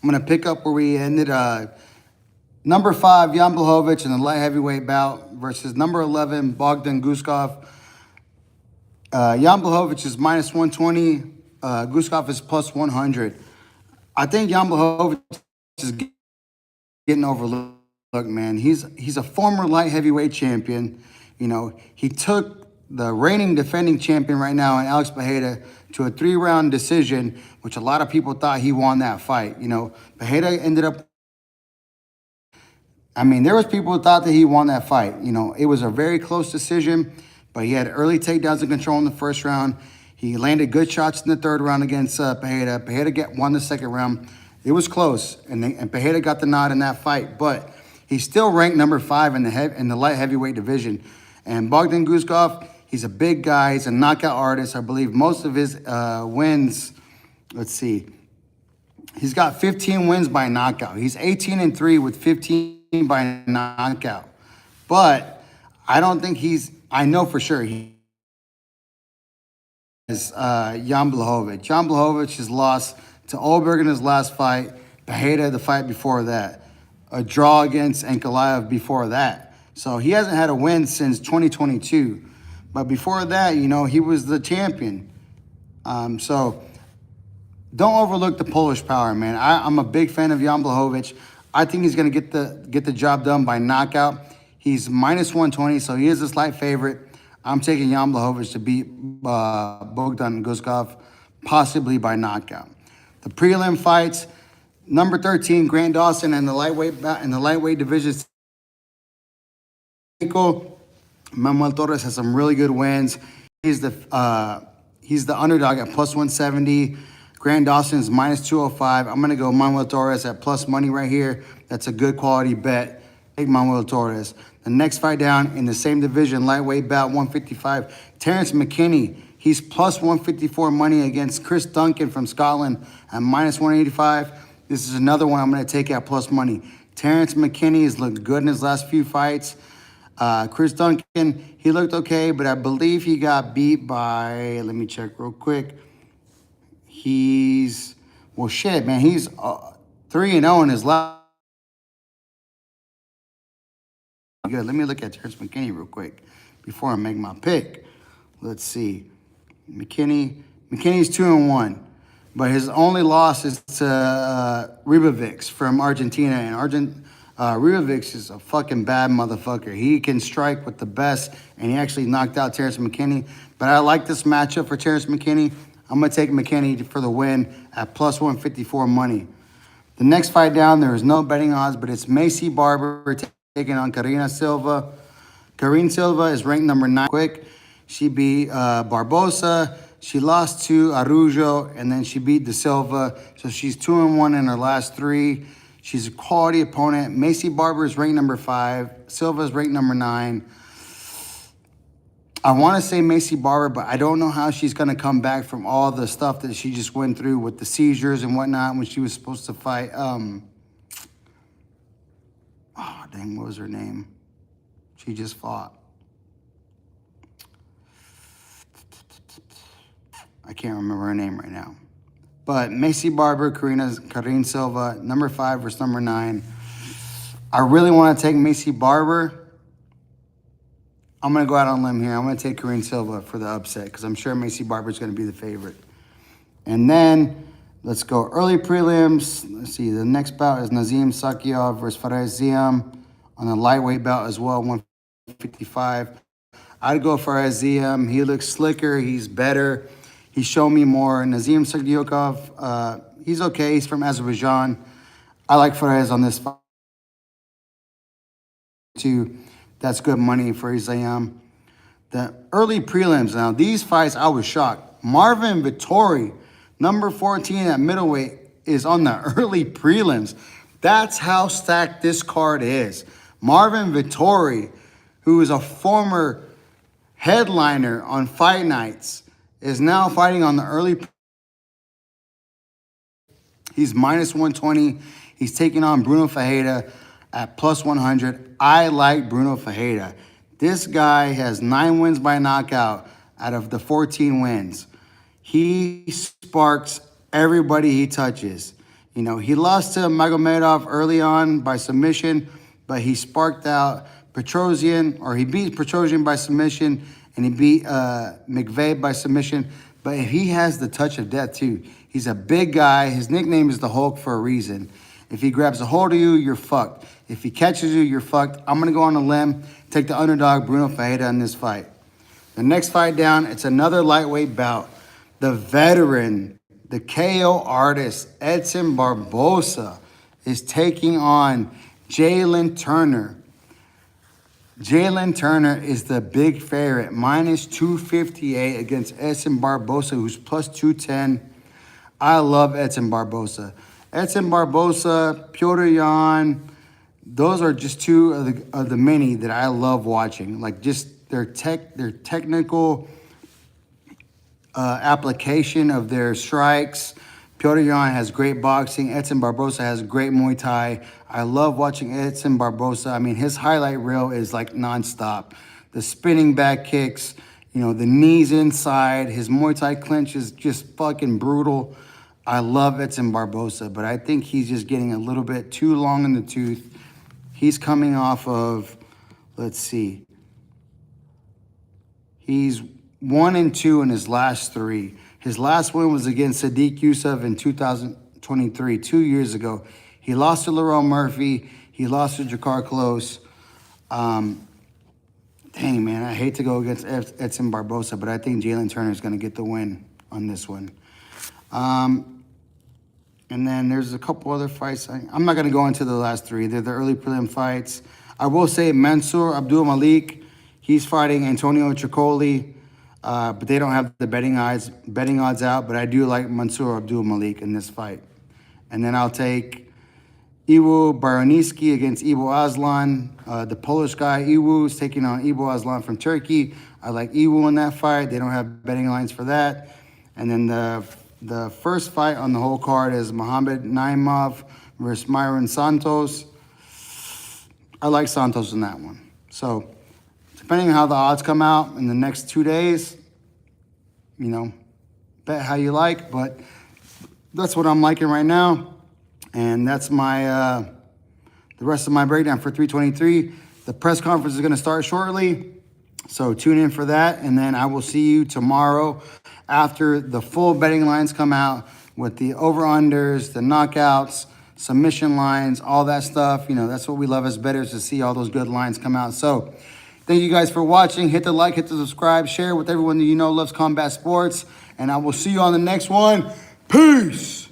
I'm going to pick up where we ended. Number 5, Jan Blachowicz in the light heavyweight bout versus number 11, Bogdan Guskov. Jan Blachowicz is minus 120. Guskov is plus 100. I think Jan Blachowicz is getting overlooked, man. He's a former light heavyweight champion. You know, he took the reigning defending champion right now in Alex Pereira to a 3-round decision, which a lot of people thought he won that fight. You know, Pereira ended up, I mean, there was people who thought that he won that fight. You know, it was a very close decision, but he had early takedowns and control in the first round. He landed good shots in the third round against Pereira. Pereira won the second round. It was close, and Pereira got the nod in that fight, but he's still ranked number 5 in the light heavyweight division. And Bogdan Guskov, he's a big guy. He's a knockout artist. I believe most of his wins, let's see, he's got 15 wins by knockout. He's 18-3 with 15 by knockout. But I don't think I know for sure he is Jan Blachowicz. Jan Blachowicz has lost to Olberg in his last fight, Pereira the fight before that, a draw against Ankalaev before that. So he hasn't had a win since 2022. But before that, you know, he was the champion. So don't overlook the Polish power, man. I'm a big fan of Jan Blachowicz. I think he's going to get the job done by knockout. He's minus 120, so he is a slight favorite. I'm taking Jan Blachowicz to beat Bogdan Guskov, possibly by knockout. The prelim fights, number 13, Grant Dawson in the lightweight division. Manuel Torres has some really good wins. He's the underdog at plus 170. Grant Dawson is minus 205. I'm going to go Manuel Torres at plus money right here. That's a good quality bet. Take Manuel Torres. The next fight down in the same division, lightweight bout 155, Terrence McKinney. He's plus 154 money against Chris Duncan from Scotland at minus 185. This is another one I'm going to take at plus money. Terrence McKinney has looked good in his last few fights. Chris Duncan, he looked okay, but I believe he got beat by, let me check real quick. He's 3-0 in his last. Good. Let me look at Terrence McKinney real quick before I make my pick. Let's see. McKinney's 2-1, but his only loss is to Ribovics from Argentina, and Ribovics is a fucking bad motherfucker. He can strike with the best, and he actually knocked out Terrence McKinney. But I like this matchup for Terrence McKinney. I'm going to take McKinney for the win at plus 154 money. The next fight down, there is no betting odds, but it's Macy Barber taking on Karina Silva. Karine Silva is ranked number 9. Quick, she beat Barbosa. She lost to Araujo, and then she beat De Silva. So she's 2-1 in her last 3. She's a quality opponent. Macy Barber is ranked number 5. Silva is ranked number 9. I want to say Macy Barber, but I don't know how she's going to come back from all the stuff that she just went through with the seizures and whatnot when she was supposed to fight. What was her name? She just fought. I can't remember her name right now. But Macy Barber, Karine Silva, number 5 versus number 9. I really want to take Macy Barber. I'm going to go out on a limb here. I'm going to take Karine Silva for the upset because I'm sure Macy Barber is going to be the favorite. And then let's go early prelims. Let's see. The next bout is Nazim Sakyov versus Fares Ziam on the lightweight bout as well, 155. I'd go Fares Ziam. He looks slicker. He's better. He's shown me more. Nazim Sakyov, he's okay. He's from Azerbaijan. I like Fares on this fight too. That's good money for Ziam. The early prelims. Now, these fights, I was shocked. Marvin Vettori, number 14 at middleweight, is on the early prelims. That's how stacked this card is. Marvin Vettori, who is a former headliner on fight nights, is now fighting on the early. He's minus 120. He's taking on Bruno Ferreira at plus 100. I like Bruno Ferreira. This guy has 9 wins by knockout out of the 14 wins. He sparks everybody he touches. You know, he lost to Magomedov early on by submission, but he sparked out Petrosian, or he beat Petrosian by submission, and he beat McVeigh by submission. But he has the touch of death too. He's a big guy. His nickname is the Hulk for a reason. If he grabs a hold of you, you're fucked. If he catches you, you're fucked. I'm going to go on a limb, take the underdog, Bruno Ferreira, in this fight. The next fight down, it's another lightweight bout. The veteran, the KO artist, Edson Barboza, is taking on Jalen Turner. Jalen Turner is the big favorite, minus 258 against Edson Barboza, who's plus 210. I love Edson Barboza. Edson Barboza, Piotr Jan, those are just two of the many that I love watching. Like just their technical application of their strikes. Piotr Jan has great boxing. Edson Barboza has great Muay Thai. I love watching Edson Barboza. I mean, his highlight reel is like nonstop. The spinning back kicks, you know, the knees inside. His Muay Thai clinch is just fucking brutal. I love Edson Barboza, but I think he's just getting a little bit too long in the tooth. He's coming off of, let's see, he's 1-2 in his last 3. His last win was against Sadiq Youssef in 2023, 2 years ago. He lost to Lerone Murphy. He lost to Jakar Close. Dang, man, I hate to go against Edson Barboza, but I think Jalen Turner is going to get the win on this one. And then there's a couple other fights. I'm not going to go into the last 3. They're the early prelim fights. I will say Mansour Abdul Malik, he's fighting Antonio Tricoli, but they don't have the betting odds out. But I do like Mansour Abdul Malik in this fight. And then I'll take Iwo Baroniski against Ivo Aslan. The Polish guy, Iwo, is taking on Ivo Aslan from Turkey. I like Iwo in that fight. They don't have betting lines for that. And then the first fight on the whole card is Mohamed Naimov versus Myron Santos. I like Santos in that one. So, depending on how the odds come out in the next 2 days, you know, bet how you like. But that's what I'm liking right now. And that's my the rest of my breakdown for 323. The press conference is going to start shortly. So tune in for that. And then I will see you tomorrow after the full betting lines come out with the over-unders, the knockouts, submission lines, all that stuff. You know, that's what we love as bettors, to see all those good lines come out. So thank you guys for watching. Hit the like, hit the subscribe, share with everyone that you know loves combat sports. And I will see you on the next one. Peace.